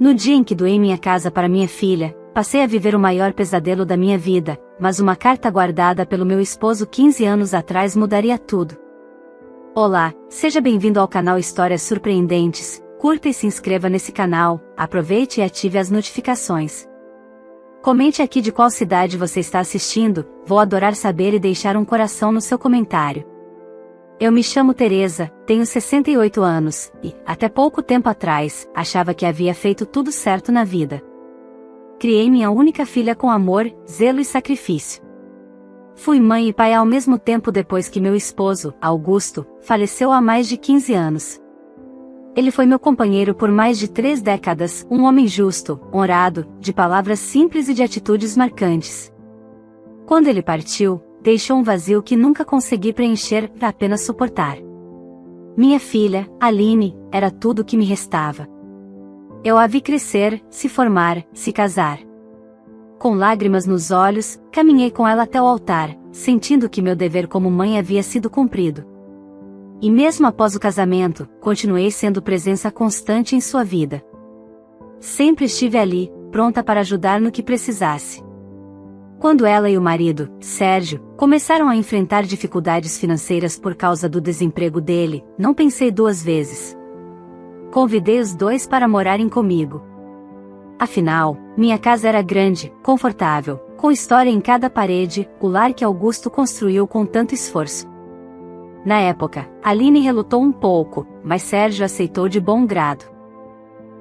No dia em que doei minha casa para minha filha, passei a viver o maior pesadelo da minha vida, mas uma carta guardada pelo meu esposo 15 anos atrás mudaria tudo. Olá, seja bem-vindo ao canal Histórias Surpreendentes, curta e se inscreva nesse canal, aproveite e ative as notificações. Comente aqui de qual cidade você está assistindo, vou adorar saber e deixar um coração no seu comentário. Eu me chamo Teresa, tenho 68 anos, e, até pouco tempo atrás, achava que havia feito tudo certo na vida. Criei minha única filha com amor, zelo e sacrifício. Fui mãe e pai ao mesmo tempo depois que meu esposo, Augusto, faleceu há mais de 15 anos. Ele foi meu companheiro por mais de 3 décadas, um homem justo, honrado, de palavras simples e de atitudes marcantes. Quando ele partiu, deixou um vazio que nunca consegui preencher, apenas suportar. Minha filha, Aline, era tudo o que me restava. Eu a vi crescer, se formar, se casar. Com lágrimas nos olhos, caminhei com ela até o altar, sentindo que meu dever como mãe havia sido cumprido. E mesmo após o casamento, continuei sendo presença constante em sua vida. Sempre estive ali, pronta para ajudar no que precisasse. Quando ela e o marido, Sérgio, começaram a enfrentar dificuldades financeiras por causa do desemprego dele, não pensei 2 vezes. Convidei os dois para morarem comigo. Afinal, minha casa era grande, confortável, com história em cada parede, o lar que Augusto construiu com tanto esforço. Na época, Aline relutou um pouco, mas Sérgio aceitou de bom grado.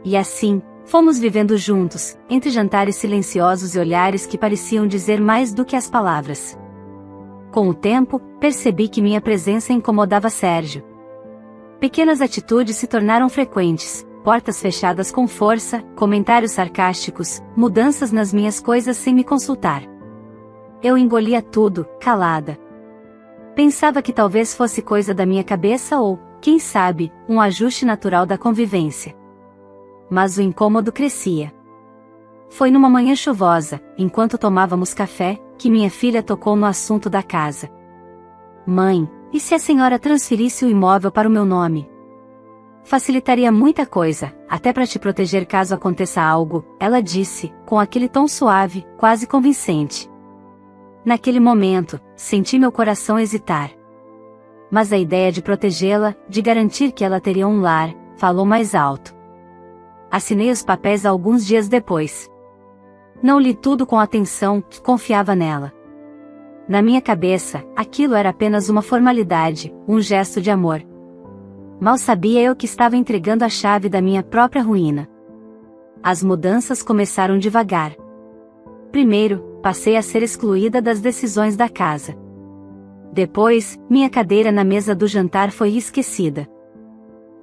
E assim, fomos vivendo juntos, entre jantares silenciosos e olhares que pareciam dizer mais do que as palavras. Com o tempo, percebi que minha presença incomodava Sérgio. Pequenas atitudes se tornaram frequentes, portas fechadas com força, comentários sarcásticos, mudanças nas minhas coisas sem me consultar. Eu engolia tudo, calada. Pensava que talvez fosse coisa da minha cabeça ou, quem sabe, um ajuste natural da convivência. Mas o incômodo crescia. Foi numa manhã chuvosa, enquanto tomávamos café, que minha filha tocou no assunto da casa. Mãe, e se a senhora transferisse o imóvel para o meu nome? Facilitaria muita coisa, até para te proteger caso aconteça algo, ela disse, com aquele tom suave, quase convincente. Naquele momento, senti meu coração hesitar. Mas a ideia de protegê-la, de garantir que ela teria um lar, falou mais alto. Assinei os papéis alguns dias depois. Não li tudo com atenção, confiava nela. Na minha cabeça, aquilo era apenas uma formalidade, um gesto de amor. Mal sabia eu que estava entregando a chave da minha própria ruína. As mudanças começaram devagar. Primeiro, passei a ser excluída das decisões da casa. Depois, minha cadeira na mesa do jantar foi esquecida.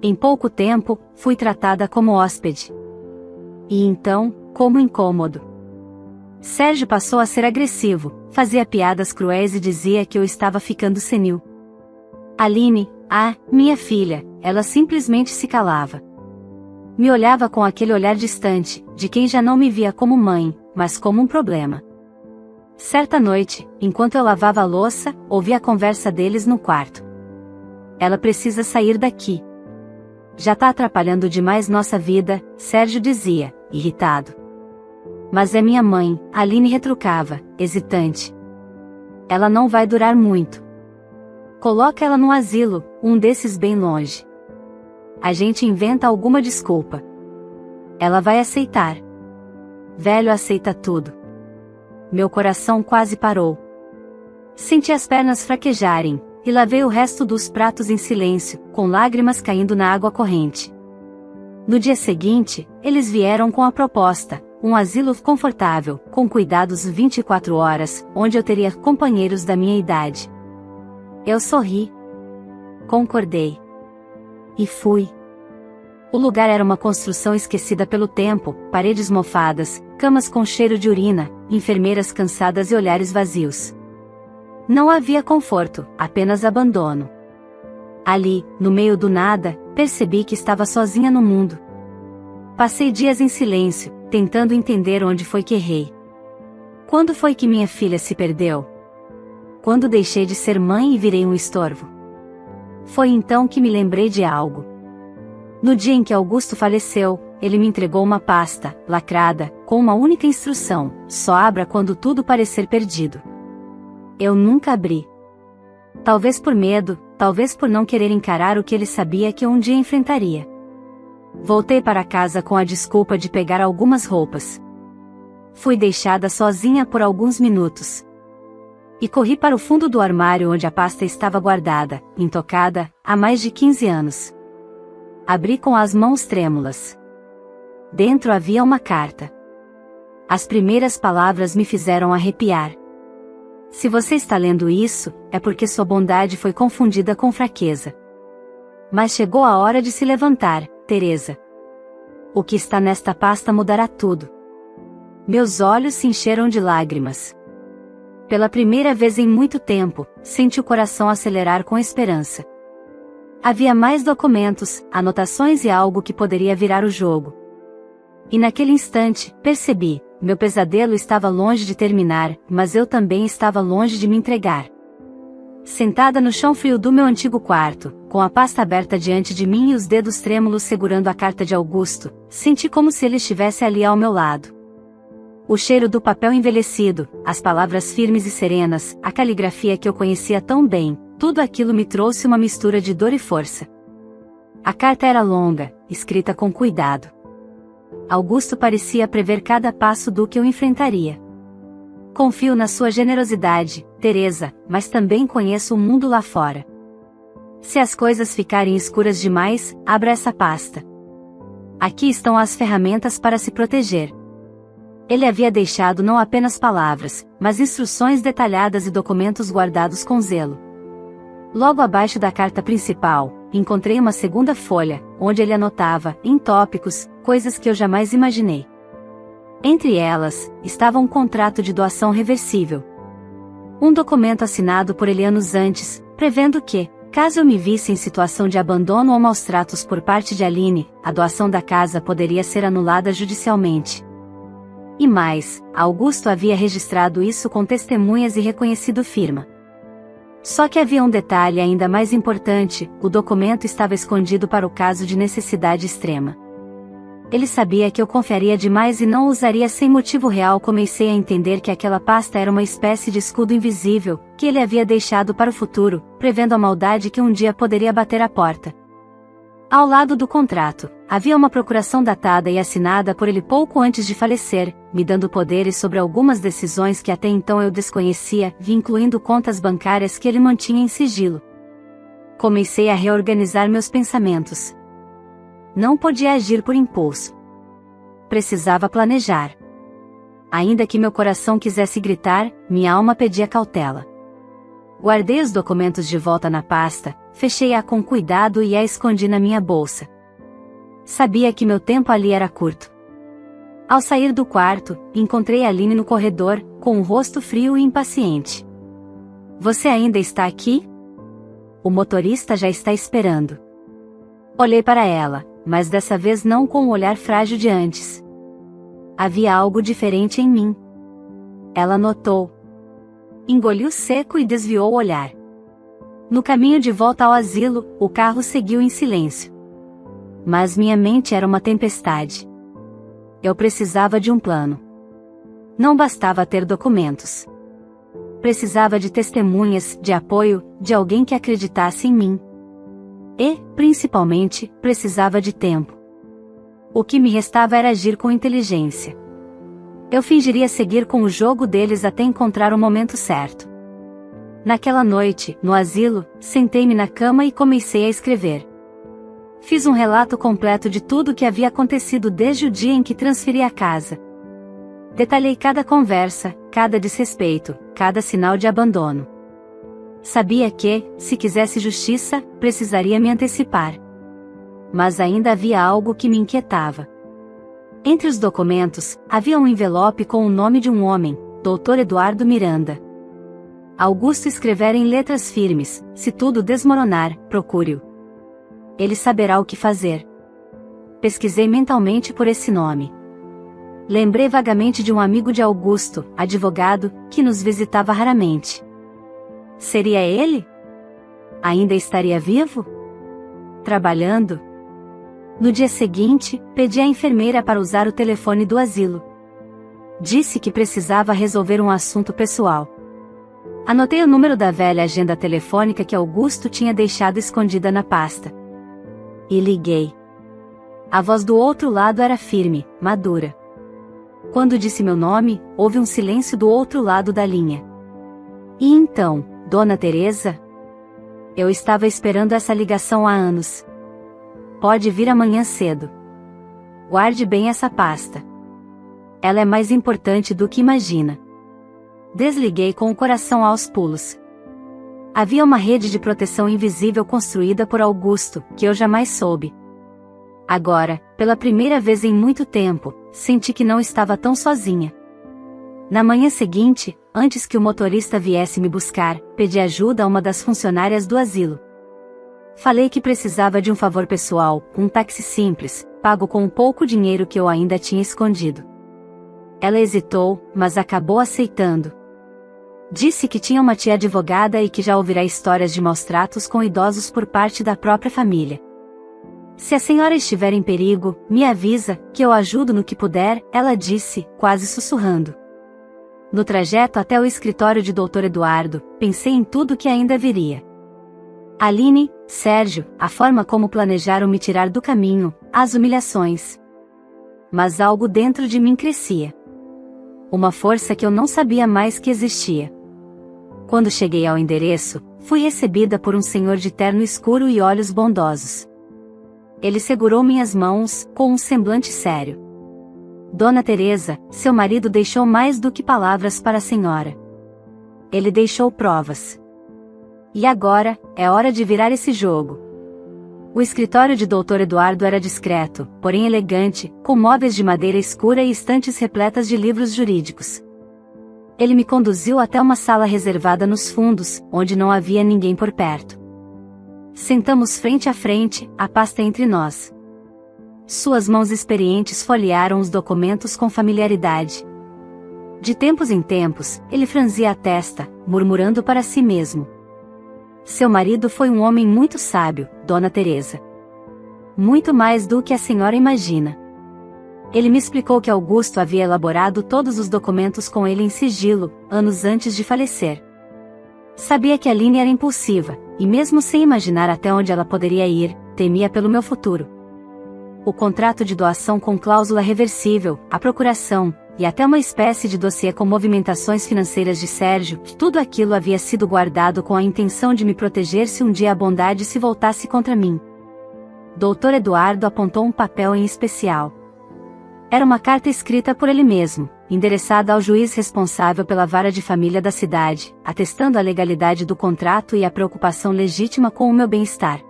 Em pouco tempo, fui tratada como hóspede. E então, como incômodo. Sérgio passou a ser agressivo, fazia piadas cruéis e dizia que eu estava ficando senil. Aline, minha filha, ela simplesmente se calava. Me olhava com aquele olhar distante, de quem já não me via como mãe, mas como um problema. Certa noite, enquanto eu lavava a louça, ouvi a conversa deles no quarto. Ela precisa sair daqui. Já tá atrapalhando demais nossa vida, Sérgio dizia, irritado. Mas é minha mãe, Aline retrucava, hesitante. Ela não vai durar muito. Coloca ela no asilo, um desses bem longe. A gente inventa alguma desculpa. Ela vai aceitar. Velho aceita tudo. Meu coração quase parou. Senti as pernas fraquejarem, e lavei o resto dos pratos em silêncio, com lágrimas caindo na água corrente. No dia seguinte, eles vieram com a proposta, um asilo confortável, com cuidados 24 horas, onde eu teria companheiros da minha idade. Eu sorri. Concordei. E fui. O lugar era uma construção esquecida pelo tempo, paredes mofadas, camas com cheiro de urina, enfermeiras cansadas e olhares vazios. Não havia conforto, apenas abandono. Ali, no meio do nada, percebi que estava sozinha no mundo. Passei dias em silêncio, tentando entender onde foi que errei. Quando foi que minha filha se perdeu? Quando deixei de ser mãe e virei um estorvo? Foi então que me lembrei de algo. No dia em que Augusto faleceu, ele me entregou uma pasta, lacrada, com uma única instrução: só abra quando tudo parecer perdido. Eu nunca abri. Talvez por medo, talvez por não querer encarar o que ele sabia que eu um dia enfrentaria. Voltei para casa com a desculpa de pegar algumas roupas. Fui deixada sozinha por alguns minutos. E corri para o fundo do armário onde a pasta estava guardada, intocada, há mais de 15 anos. Abri com as mãos trêmulas. Dentro havia uma carta. As primeiras palavras me fizeram arrepiar. Se você está lendo isso, é porque sua bondade foi confundida com fraqueza. Mas chegou a hora de se levantar, Teresa. O que está nesta pasta mudará tudo. Meus olhos se encheram de lágrimas. Pela primeira vez em muito tempo, senti o coração acelerar com esperança. Havia mais documentos, anotações e algo que poderia virar o jogo. E naquele instante, percebi, meu pesadelo estava longe de terminar, mas eu também estava longe de me entregar. Sentada no chão frio do meu antigo quarto, com a pasta aberta diante de mim e os dedos trêmulos segurando a carta de Augusto, senti como se ele estivesse ali ao meu lado. O cheiro do papel envelhecido, as palavras firmes e serenas, a caligrafia que eu conhecia tão bem, tudo aquilo me trouxe uma mistura de dor e força. A carta era longa, escrita com cuidado. Augusto parecia prever cada passo do que eu enfrentaria. Confio na sua generosidade, Teresa, mas também conheço o mundo lá fora. Se as coisas ficarem escuras demais, abra essa pasta. Aqui estão as ferramentas para se proteger. Ele havia deixado não apenas palavras, mas instruções detalhadas e documentos guardados com zelo. Logo abaixo da carta principal, encontrei uma segunda folha, onde ele anotava, em tópicos, coisas que eu jamais imaginei. Entre elas, estava um contrato de doação reversível. Um documento assinado por ele anos antes, prevendo que, caso eu me visse em situação de abandono ou maus tratos por parte de Aline, a doação da casa poderia ser anulada judicialmente. E mais, Augusto havia registrado isso com testemunhas e reconhecido firma. Só que havia um detalhe ainda mais importante: o documento estava escondido para o caso de necessidade extrema. Ele sabia que eu confiaria demais e não o usaria sem motivo real. Comecei a entender que aquela pasta era uma espécie de escudo invisível, que ele havia deixado para o futuro, prevendo a maldade que um dia poderia bater à porta. Ao lado do contrato, havia uma procuração datada e assinada por ele pouco antes de falecer, me dando poderes sobre algumas decisões que até então eu desconhecia, incluindo contas bancárias que ele mantinha em sigilo. Comecei a reorganizar meus pensamentos. Não podia agir por impulso. Precisava planejar. Ainda que meu coração quisesse gritar, minha alma pedia cautela. Guardei os documentos de volta na pasta, fechei-a com cuidado e a escondi na minha bolsa. Sabia que meu tempo ali era curto. Ao sair do quarto, encontrei Aline no corredor, com um rosto frio e impaciente. Você ainda está aqui? O motorista já está esperando. Olhei para ela, mas dessa vez não com o olhar frágil de antes. Havia algo diferente em mim. Ela notou. Engoliu seco e desviou o olhar. No caminho de volta ao asilo, o carro seguiu em silêncio. Mas minha mente era uma tempestade. Eu precisava de um plano. Não bastava ter documentos. Precisava de testemunhas, de apoio, de alguém que acreditasse em mim. E, principalmente, precisava de tempo. O que me restava era agir com inteligência. Eu fingiria seguir com o jogo deles até encontrar o momento certo. Naquela noite, no asilo, sentei-me na cama e comecei a escrever. Fiz um relato completo de tudo o que havia acontecido desde o dia em que transferi a casa. Detalhei cada conversa, cada desrespeito, cada sinal de abandono. Sabia que, se quisesse justiça, precisaria me antecipar. Mas ainda havia algo que me inquietava. Entre os documentos, havia um envelope com o nome de um homem, Dr. Eduardo Miranda. Augusto escrevera em letras firmes: se tudo desmoronar, procure-o. Ele saberá o que fazer. Pesquisei mentalmente por esse nome. Lembrei vagamente de um amigo de Augusto, advogado, que nos visitava raramente. Seria ele? Ainda estaria vivo? Trabalhando? No dia seguinte, pedi à enfermeira para usar o telefone do asilo. Disse que precisava resolver um assunto pessoal. Anotei o número da velha agenda telefônica que Augusto tinha deixado escondida na pasta. E liguei. A voz do outro lado era firme, madura. Quando disse meu nome, houve um silêncio do outro lado da linha. E então, Dona Teresa? Eu estava esperando essa ligação há anos. Pode vir amanhã cedo. Guarde bem essa pasta. Ela é mais importante do que imagina. Desliguei com o coração aos pulos. Havia uma rede de proteção invisível construída por Augusto, que eu jamais soube. Agora, pela primeira vez em muito tempo, senti que não estava tão sozinha. Na manhã seguinte, antes que o motorista viesse me buscar, pedi ajuda a uma das funcionárias do asilo. Falei que precisava de um favor pessoal, um táxi simples, pago com um pouco dinheiro que eu ainda tinha escondido. Ela hesitou, mas acabou aceitando. Disse que tinha uma tia advogada e que já ouvirá histórias de maus-tratos com idosos por parte da própria família. Se a senhora estiver em perigo, me avisa, que eu ajudo no que puder, ela disse, quase sussurrando. No trajeto até o escritório de Dr. Eduardo, pensei em tudo que ainda viria. Aline, Sérgio, a forma como planejaram me tirar do caminho, as humilhações. Mas algo dentro de mim crescia. Uma força que eu não sabia mais que existia. Quando cheguei ao endereço, fui recebida por um senhor de terno escuro e olhos bondosos. Ele segurou minhas mãos, com um semblante sério. Dona Teresa, seu marido deixou mais do que palavras para a senhora. Ele deixou provas. E agora, é hora de virar esse jogo. O escritório de Dr. Eduardo era discreto, porém elegante, com móveis de madeira escura e estantes repletas de livros jurídicos. Ele me conduziu até uma sala reservada nos fundos, onde não havia ninguém por perto. Sentamos frente a frente, a pasta entre nós. Suas mãos experientes folhearam os documentos com familiaridade. De tempos em tempos, ele franzia a testa, murmurando para si mesmo. Seu marido foi um homem muito sábio, Dona Teresa. Muito mais do que a senhora imagina. Ele me explicou que Augusto havia elaborado todos os documentos com ele em sigilo, anos antes de falecer. Sabia que Aline era impulsiva, e mesmo sem imaginar até onde ela poderia ir, temia pelo meu futuro. O contrato de doação com cláusula reversível, a procuração, e até uma espécie de dossiê com movimentações financeiras de Sérgio, tudo aquilo havia sido guardado com a intenção de me proteger se um dia a bondade se voltasse contra mim. Dr. Eduardo apontou um papel em especial. Era uma carta escrita por ele mesmo, endereçada ao juiz responsável pela vara de família da cidade, atestando a legalidade do contrato e a preocupação legítima com o meu bem-estar.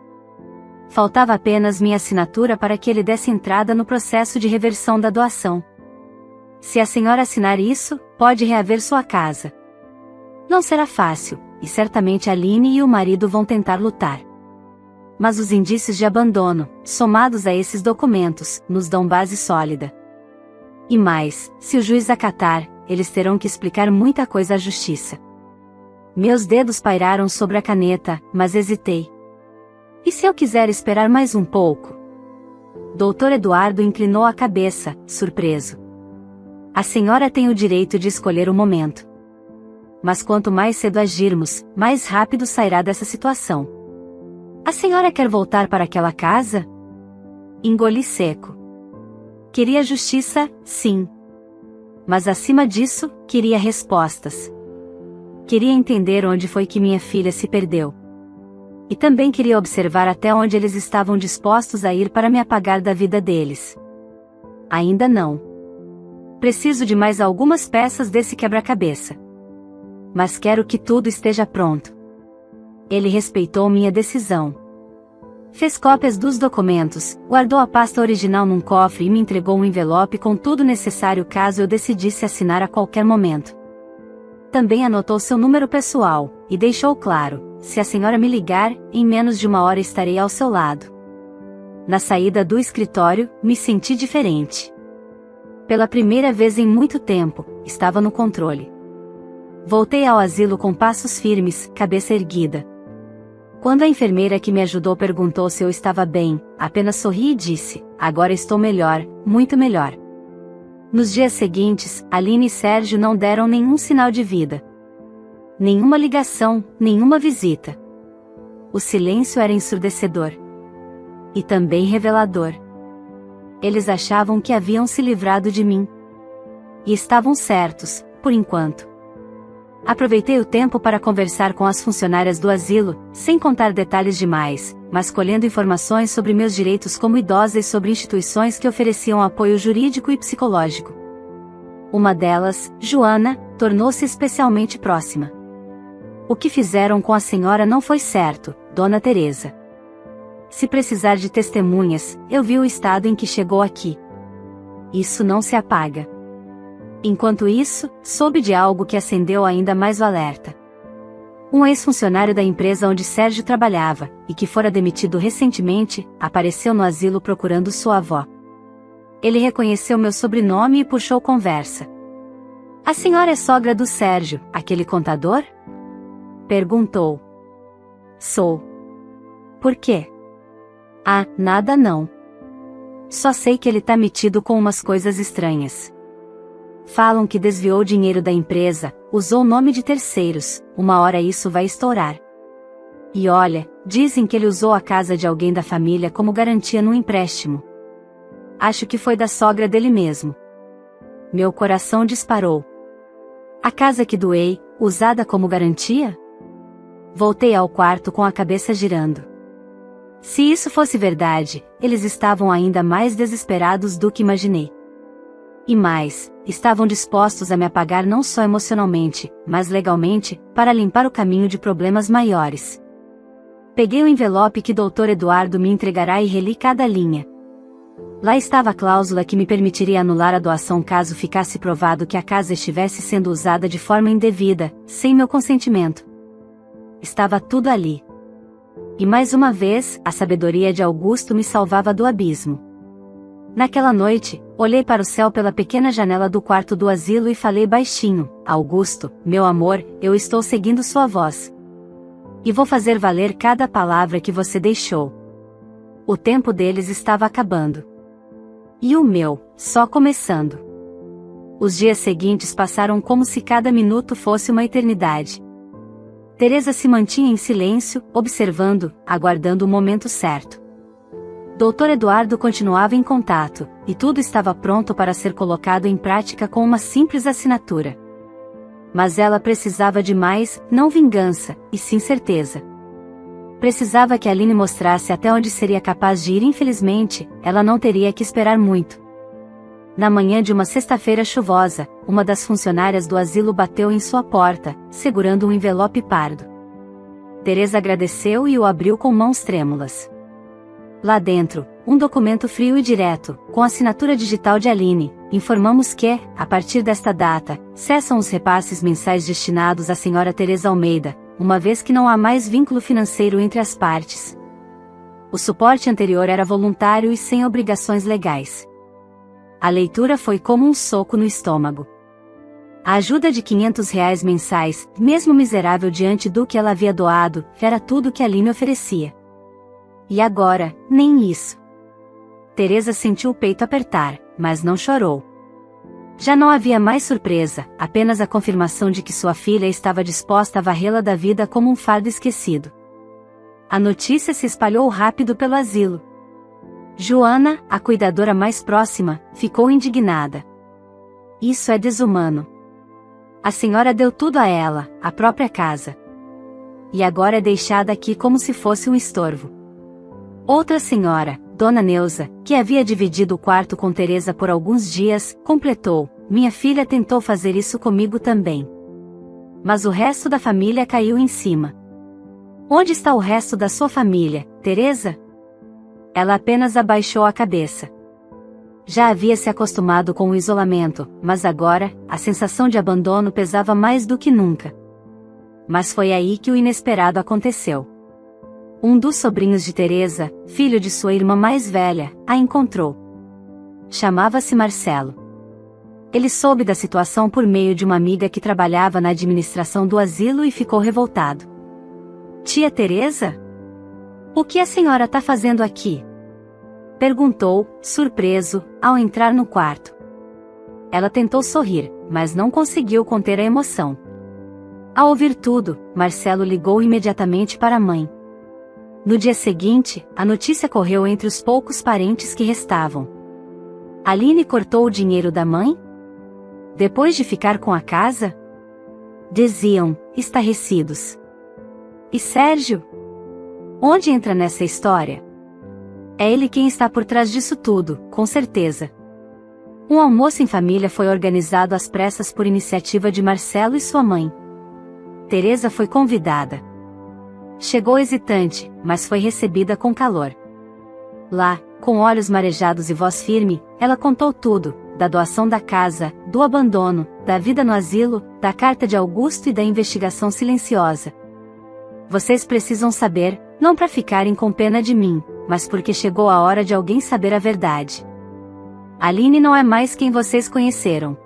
Faltava apenas minha assinatura para que ele desse entrada no processo de reversão da doação. Se a senhora assinar isso, pode reaver sua casa. Não será fácil, e certamente Aline e o marido vão tentar lutar. Mas os indícios de abandono, somados a esses documentos, nos dão base sólida. E mais, se o juiz acatar, eles terão que explicar muita coisa à justiça. Meus dedos pairaram sobre a caneta, mas hesitei. E se eu quiser esperar mais um pouco? Dr. Eduardo inclinou a cabeça, surpreso. A senhora tem o direito de escolher o momento. Mas quanto mais cedo agirmos, mais rápido sairá dessa situação. A senhora quer voltar para aquela casa? Engoli seco. Queria justiça, sim. Mas acima disso, queria respostas. Queria entender onde foi que minha filha se perdeu. E também queria observar até onde eles estavam dispostos a ir para me apagar da vida deles. Ainda não. Preciso de mais algumas peças desse quebra-cabeça. Mas quero que tudo esteja pronto. Ele respeitou minha decisão. Fez cópias dos documentos, guardou a pasta original num cofre e me entregou um envelope com tudo necessário caso eu decidisse assinar a qualquer momento. Também anotou seu número pessoal, e deixou claro, se a senhora me ligar, em menos de uma hora estarei ao seu lado. Na saída do escritório, me senti diferente. Pela primeira vez em muito tempo, estava no controle. Voltei ao asilo com passos firmes, cabeça erguida. Quando a enfermeira que me ajudou perguntou se eu estava bem, apenas sorri e disse: agora estou melhor, muito melhor. Nos dias seguintes, Aline e Sérgio não deram nenhum sinal de vida. Nenhuma ligação, nenhuma visita. O silêncio era ensurdecedor. E também revelador. Eles achavam que haviam se livrado de mim. E estavam certos, por enquanto. Aproveitei o tempo para conversar com as funcionárias do asilo, sem contar detalhes demais, mas colhendo informações sobre meus direitos como idosa e sobre instituições que ofereciam apoio jurídico e psicológico. Uma delas, Joana, tornou-se especialmente próxima. O que fizeram com a senhora não foi certo, Dona Teresa. Se precisar de testemunhas, eu vi o estado em que chegou aqui. Isso não se apaga. Enquanto isso, soube de algo que acendeu ainda mais o alerta. Um ex-funcionário da empresa onde Sérgio trabalhava, e que fora demitido recentemente, apareceu no asilo procurando sua avó. Ele reconheceu meu sobrenome e puxou conversa. A senhora é sogra do Sérgio, aquele contador? Perguntou. Sou. Por quê? Ah, nada não. Só sei que ele tá metido com umas coisas estranhas. Falam que desviou dinheiro da empresa, usou o nome de terceiros, uma hora isso vai estourar. E olha, dizem que ele usou a casa de alguém da família como garantia num empréstimo. Acho que foi da sogra dele mesmo. Meu coração disparou. A casa que doei, usada como garantia? Voltei ao quarto com a cabeça girando. Se isso fosse verdade, eles estavam ainda mais desesperados do que imaginei. E mais, estavam dispostos a me apagar não só emocionalmente, mas legalmente, para limpar o caminho de problemas maiores. Peguei o envelope que Dr. Eduardo me entregará e reli cada linha. Lá estava a cláusula que me permitiria anular a doação caso ficasse provado que a casa estivesse sendo usada de forma indevida, sem meu consentimento. Estava tudo ali. E mais uma vez, a sabedoria de Augusto me salvava do abismo. Naquela noite, olhei para o céu pela pequena janela do quarto do asilo e falei baixinho: Augusto, meu amor, eu estou seguindo sua voz. E vou fazer valer cada palavra que você deixou. O tempo deles estava acabando. E o meu, só começando. Os dias seguintes passaram como se cada minuto fosse uma eternidade. Teresa se mantinha em silêncio, observando, aguardando o momento certo. Dr. Eduardo continuava em contato, e tudo estava pronto para ser colocado em prática com uma simples assinatura. Mas ela precisava de mais, não vingança, e sim certeza. Precisava que Aline mostrasse até onde seria capaz de ir. Infelizmente, ela não teria que esperar muito. Na manhã de uma sexta-feira chuvosa, uma das funcionárias do asilo bateu em sua porta, segurando um envelope pardo. Teresa agradeceu e o abriu com mãos trêmulas. Lá dentro, um documento frio e direto, com assinatura digital de Aline. Informamos que, a partir desta data, cessam os repasses mensais destinados à senhora Teresa Almeida, uma vez que não há mais vínculo financeiro entre as partes. O suporte anterior era voluntário e sem obrigações legais. A leitura foi como um soco no estômago. A ajuda de R$ 500 mensais, mesmo miserável diante do que ela havia doado, era tudo que Aline oferecia. E agora, nem isso. Teresa sentiu o peito apertar, mas não chorou. Já não havia mais surpresa, apenas a confirmação de que sua filha estava disposta a varrê-la da vida como um fardo esquecido. A notícia se espalhou rápido pelo asilo. Joana, a cuidadora mais próxima, ficou indignada. Isso é desumano. A senhora deu tudo a ela, a própria casa. E agora é deixada aqui como se fosse um estorvo. Outra senhora, Dona Neuza, que havia dividido o quarto com Teresa por alguns dias, completou: minha filha tentou fazer isso comigo também. Mas o resto da família caiu em cima. Onde está o resto da sua família, Teresa? Ela apenas abaixou a cabeça. Já havia se acostumado com o isolamento, mas agora, a sensação de abandono pesava mais do que nunca. Mas foi aí que o inesperado aconteceu. Um dos sobrinhos de Teresa, filho de sua irmã mais velha, a encontrou. Chamava-se Marcelo. Ele soube da situação por meio de uma amiga que trabalhava na administração do asilo e ficou revoltado. Tia Teresa? O que a senhora tá fazendo aqui? Perguntou, surpreso, ao entrar no quarto. Ela tentou sorrir, mas não conseguiu conter a emoção. Ao ouvir tudo, Marcelo ligou imediatamente para a mãe. No dia seguinte, a notícia correu entre os poucos parentes que restavam. Aline cortou o dinheiro da mãe? Depois de ficar com a casa? Diziam, estarrecidos. E Sérgio? Onde entra nessa história? É ele quem está por trás disso tudo, com certeza. Um almoço em família foi organizado às pressas por iniciativa de Marcelo e sua mãe. Teresa foi convidada. Chegou hesitante, mas foi recebida com calor. Lá, com olhos marejados e voz firme, ela contou tudo, da doação da casa, do abandono, da vida no asilo, da carta de Augusto e da investigação silenciosa. Vocês precisam saber, não para ficarem com pena de mim, mas porque chegou a hora de alguém saber a verdade. Aline não é mais quem vocês conheceram.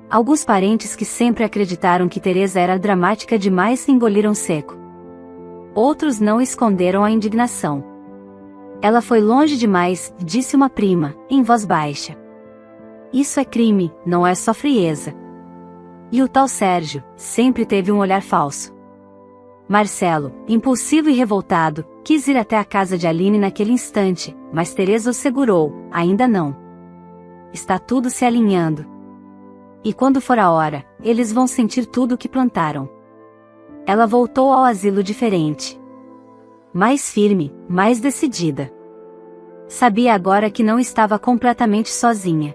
Alguns parentes que sempre acreditaram que Teresa era dramática demais engoliram seco. Outros não esconderam a indignação. Ela foi longe demais, disse uma prima, em voz baixa. Isso é crime, não é só frieza. E o tal Sérgio, sempre teve um olhar falso. Marcelo, impulsivo e revoltado, quis ir até a casa de Aline naquele instante, mas Teresa o segurou, ainda não. Está tudo se alinhando. E quando for a hora, eles vão sentir tudo o que plantaram. Ela voltou ao asilo diferente. Mais firme, mais decidida. Sabia agora que não estava completamente sozinha.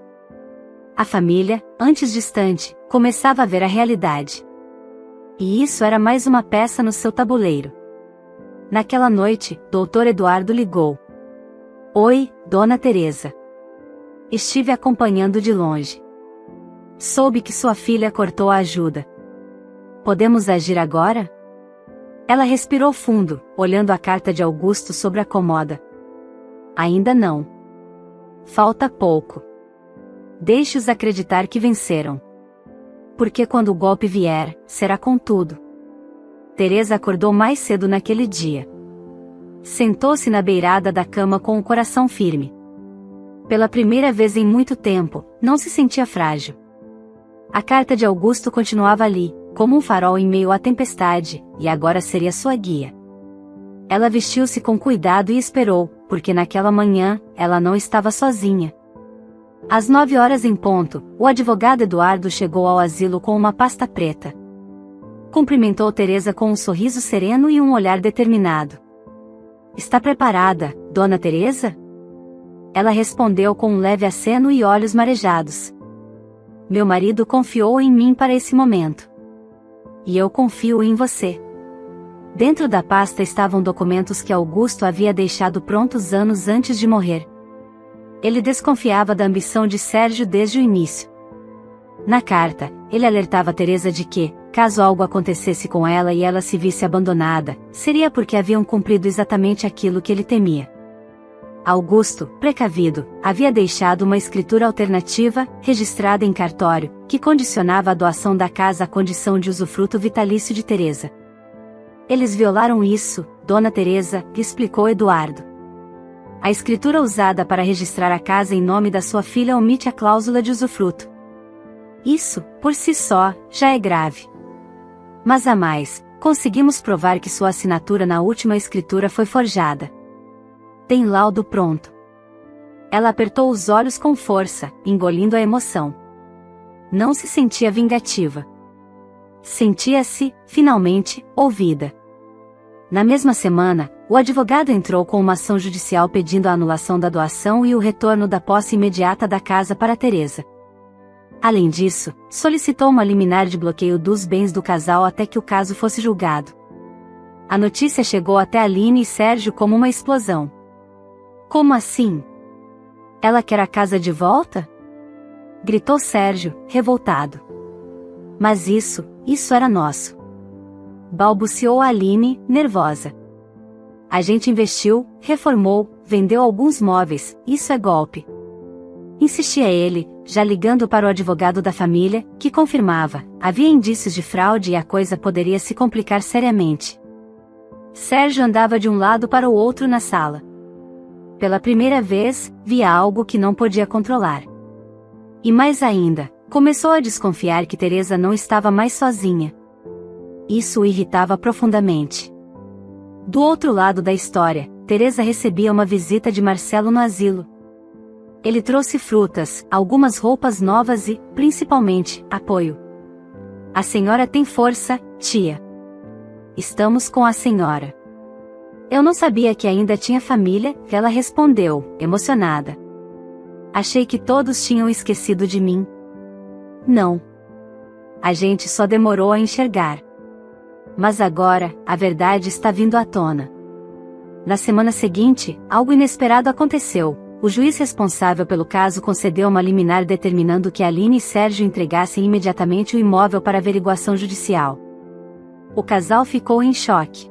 A família, antes distante, começava a ver a realidade. E isso era mais uma peça no seu tabuleiro. Naquela noite, Dr. Eduardo ligou. Oi, Dona Teresa. Estive acompanhando de longe. Soube que sua filha cortou a ajuda. Podemos agir agora? Ela respirou fundo, olhando a carta de Augusto sobre a cômoda. Ainda não. Falta pouco. Deixe-os acreditar que venceram. Porque quando o golpe vier, será com tudo. Teresa acordou mais cedo naquele dia. Sentou-se na beirada da cama com o coração firme. Pela primeira vez em muito tempo, não se sentia frágil. A carta de Augusto continuava ali, como um farol em meio à tempestade, e agora seria sua guia. Ela vestiu-se com cuidado e esperou, porque naquela manhã, ela não estava sozinha. Às 9 horas em ponto, o advogado Eduardo chegou ao asilo com uma pasta preta. Cumprimentou Teresa com um sorriso sereno e um olhar determinado. Está preparada, Dona Teresa? Ela respondeu com um leve aceno e olhos marejados. Meu marido confiou em mim para esse momento. E eu confio em você. Dentro da pasta estavam documentos que Augusto havia deixado prontos anos antes de morrer. Ele desconfiava da ambição de Sérgio desde o início. Na carta, ele alertava Teresa de que, caso algo acontecesse com ela e ela se visse abandonada, seria porque haviam cumprido exatamente aquilo que ele temia. Augusto, precavido, havia deixado uma escritura alternativa, registrada em cartório, que condicionava a doação da casa à condição de usufruto vitalício de Teresa. Eles violaram isso, Dona Teresa, explicou Eduardo. A escritura usada para registrar a casa em nome da sua filha omite a cláusula de usufruto. Isso, por si só, já é grave. Mas a mais, conseguimos provar que sua assinatura na última escritura foi forjada. Tem laudo pronto. Ela apertou os olhos com força, engolindo a emoção. Não se sentia vingativa. Sentia-se, finalmente, ouvida. Na mesma semana, o advogado entrou com uma ação judicial pedindo a anulação da doação e o retorno da posse imediata da casa para Teresa. Além disso, solicitou uma liminar de bloqueio dos bens do casal até que o caso fosse julgado. A notícia chegou até Aline e Sérgio como uma explosão. Como assim? Ela quer a casa de volta? Gritou Sérgio, revoltado. Mas isso era nosso. Balbuciou Aline, nervosa. A gente investiu, reformou, vendeu alguns móveis, isso é golpe. Insistia ele, já ligando para o advogado da família, que confirmava, havia indícios de fraude e a coisa poderia se complicar seriamente. Sérgio andava de um lado para o outro na sala. Pela primeira vez, via algo que não podia controlar. E mais ainda, começou a desconfiar que Teresa não estava mais sozinha. Isso o irritava profundamente. Do outro lado da história, Teresa recebia uma visita de Marcelo no asilo. Ele trouxe frutas, algumas roupas novas e, principalmente, apoio. A senhora tem força, tia. Estamos com a senhora. Eu não sabia que ainda tinha família, ela respondeu, emocionada. Achei que todos tinham esquecido de mim. Não. A gente só demorou a enxergar. Mas agora, a verdade está vindo à tona. Na semana seguinte, algo inesperado aconteceu. O juiz responsável pelo caso concedeu uma liminar determinando que Aline e Sérgio entregassem imediatamente o imóvel para averiguação judicial. O casal ficou em choque.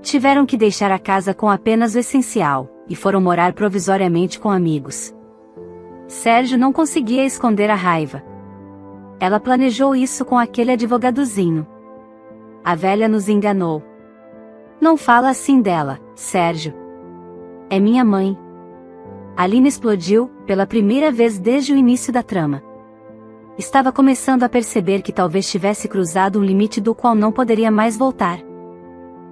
Tiveram que deixar a casa com apenas o essencial, e foram morar provisoriamente com amigos. Sérgio não conseguia esconder a raiva. Ela planejou isso com aquele advogadozinho. A velha nos enganou. Não fala assim dela, Sérgio. É minha mãe. Aline explodiu, pela primeira vez desde o início da trama. Estava começando a perceber que talvez tivesse cruzado um limite do qual não poderia mais voltar.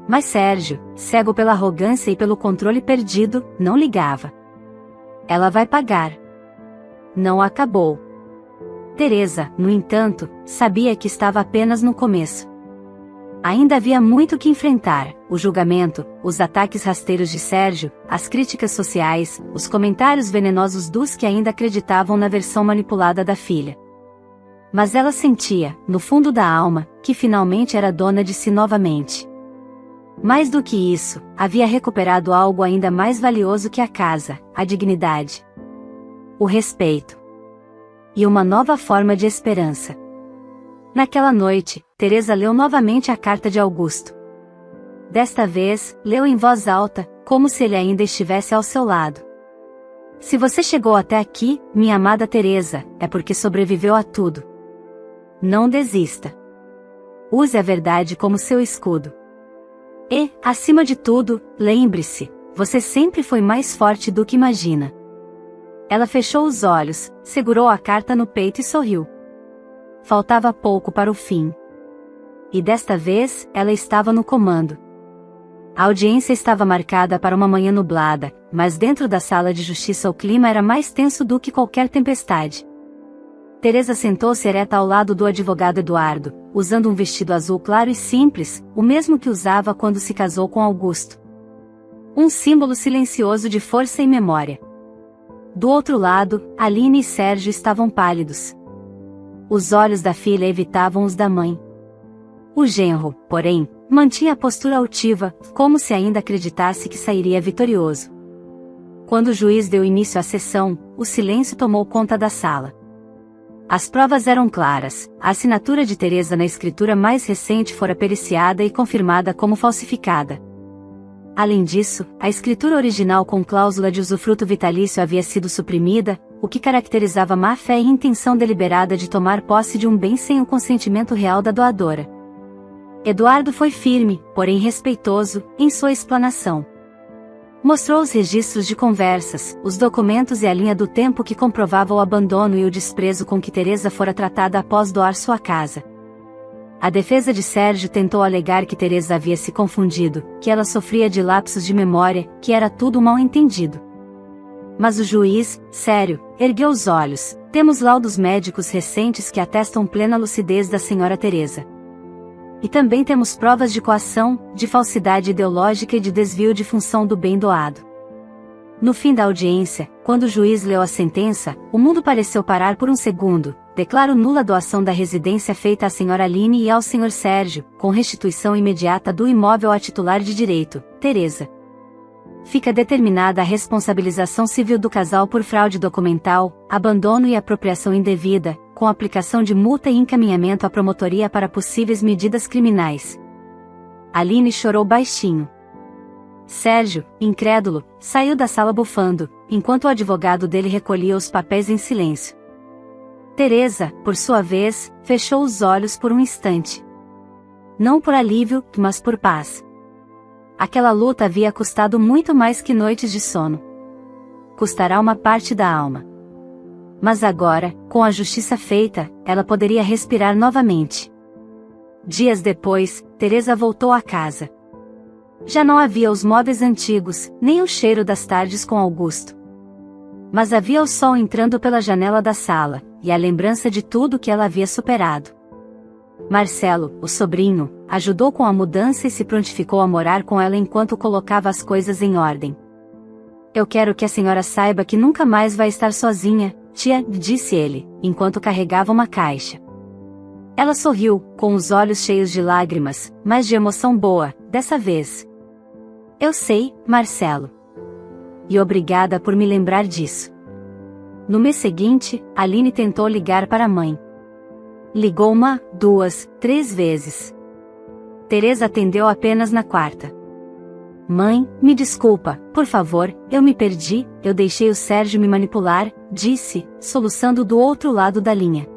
Mas Sérgio, cego pela arrogância e pelo controle perdido, não ligava. Ela vai pagar. Não acabou. Teresa, no entanto, sabia que estava apenas no começo. Ainda havia muito que enfrentar: o julgamento, os ataques rasteiros de Sérgio, as críticas sociais, os comentários venenosos dos que ainda acreditavam na versão manipulada da filha. Mas ela sentia, no fundo da alma, que finalmente era dona de si novamente. Mais do que isso, havia recuperado algo ainda mais valioso que a casa: a dignidade, o respeito e uma nova forma de esperança. Naquela noite, Teresa leu novamente a carta de Augusto. Desta vez, leu em voz alta, como se ele ainda estivesse ao seu lado. Se você chegou até aqui, minha amada Teresa, é porque sobreviveu a tudo. Não desista. Use a verdade como seu escudo. E, acima de tudo, lembre-se, você sempre foi mais forte do que imagina. Ela fechou os olhos, segurou a carta no peito e sorriu. Faltava pouco para o fim. E desta vez, ela estava no comando. A audiência estava marcada para uma manhã nublada, mas dentro da sala de justiça o clima era mais tenso do que qualquer tempestade. Teresa sentou-se ereta ao lado do advogado Eduardo, usando um vestido azul claro e simples, o mesmo que usava quando se casou com Augusto. Um símbolo silencioso de força e memória. Do outro lado, Aline e Sérgio estavam pálidos. Os olhos da filha evitavam os da mãe. O genro, porém, mantinha a postura altiva, como se ainda acreditasse que sairia vitorioso. Quando o juiz deu início à sessão, o silêncio tomou conta da sala. As provas eram claras: a assinatura de Teresa na escritura mais recente fora periciada e confirmada como falsificada. Além disso, a escritura original com cláusula de usufruto vitalício havia sido suprimida, o que caracterizava má-fé e intenção deliberada de tomar posse de um bem sem o consentimento real da doadora. Eduardo foi firme, porém respeitoso, em sua explanação. Mostrou os registros de conversas, os documentos e a linha do tempo que comprovava o abandono e o desprezo com que Teresa fora tratada após doar sua casa. A defesa de Sérgio tentou alegar que Teresa havia se confundido, que ela sofria de lapsos de memória, que era tudo mal entendido. Mas o juiz, sério, ergueu os olhos: temos laudos médicos recentes que atestam plena lucidez da senhora Teresa. E também temos provas de coação, de falsidade ideológica e de desvio de função do bem doado. No fim da audiência, quando o juiz leu a sentença, o mundo pareceu parar por um segundo. Declaro nula a doação da residência feita à senhora Aline e ao senhor Sérgio, com restituição imediata do imóvel à titular de direito, Teresa. Fica determinada a responsabilização civil do casal por fraude documental, abandono e apropriação indevida, com aplicação de multa e encaminhamento à promotoria para possíveis medidas criminais. Aline chorou baixinho. Sérgio, incrédulo, saiu da sala bufando, enquanto o advogado dele recolhia os papéis em silêncio. Teresa, por sua vez, fechou os olhos por um instante. Não por alívio, mas por paz. Aquela luta havia custado muito mais que noites de sono. Custará uma parte da alma. Mas agora, com a justiça feita, ela poderia respirar novamente. Dias depois, Teresa voltou à casa. Já não havia os móveis antigos, nem o cheiro das tardes com Augusto. Mas havia o sol entrando pela janela da sala, e a lembrança de tudo que ela havia superado. Marcelo, o sobrinho, ajudou com a mudança e se prontificou a morar com ela enquanto colocava as coisas em ordem. Eu quero que a senhora saiba que nunca mais vai estar sozinha, tia, disse ele, enquanto carregava uma caixa. Ela sorriu, com os olhos cheios de lágrimas, mas de emoção boa, dessa vez. Eu sei, Marcelo. E obrigada por me lembrar disso. No mês seguinte, Aline tentou ligar para a mãe. Ligou 1, 2, 3 vezes. Teresa atendeu apenas na quarta. Mãe, me desculpa, por favor, eu me perdi, eu deixei o Sérgio me manipular, disse, soluçando do outro lado da linha.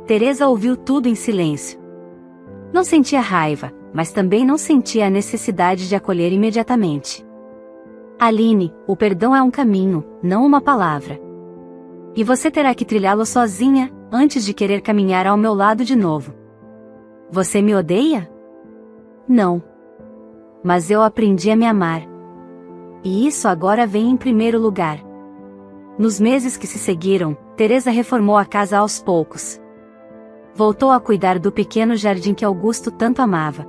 Teresa ouviu tudo em silêncio. Não sentia raiva, mas também não sentia a necessidade de acolher imediatamente. Aline, o perdão é um caminho, não uma palavra. E você terá que trilhá-lo sozinha, antes de querer caminhar ao meu lado de novo. Você me odeia? Não. Mas eu aprendi a me amar. E isso agora vem em primeiro lugar. Nos meses que se seguiram, Teresa reformou a casa aos poucos. Voltou a cuidar do pequeno jardim que Augusto tanto amava.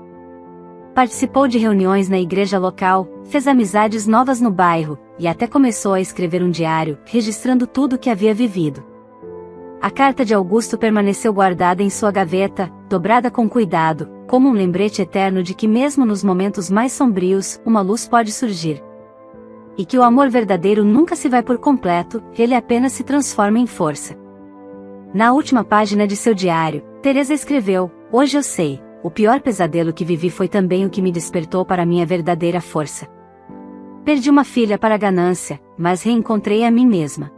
Participou de reuniões na igreja local, fez amizades novas no bairro, e até começou a escrever um diário, registrando tudo o que havia vivido. A carta de Augusto permaneceu guardada em sua gaveta, dobrada com cuidado, como um lembrete eterno de que mesmo nos momentos mais sombrios, uma luz pode surgir. E que o amor verdadeiro nunca se vai por completo, ele apenas se transforma em força. Na última página de seu diário, Teresa escreveu: "Hoje eu sei, o pior pesadelo que vivi foi também o que me despertou para minha verdadeira força. Perdi uma filha para a ganância, mas reencontrei a mim mesma.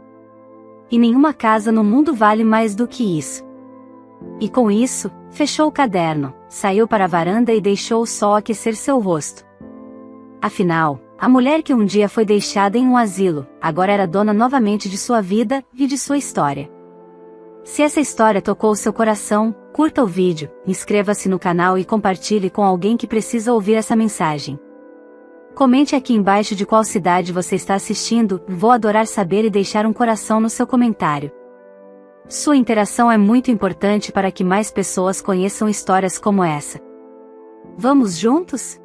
E nenhuma casa no mundo vale mais do que isso." E com isso, fechou o caderno, saiu para a varanda e deixou o sol aquecer seu rosto. Afinal, a mulher que um dia foi deixada em um asilo, agora era dona novamente de sua vida e de sua história. Se essa história tocou o seu coração, curta o vídeo, inscreva-se no canal e compartilhe com alguém que precisa ouvir essa mensagem. Comente aqui embaixo de qual cidade você está assistindo, vou adorar saber e deixar um coração no seu comentário. Sua interação é muito importante para que mais pessoas conheçam histórias como essa. Vamos juntos?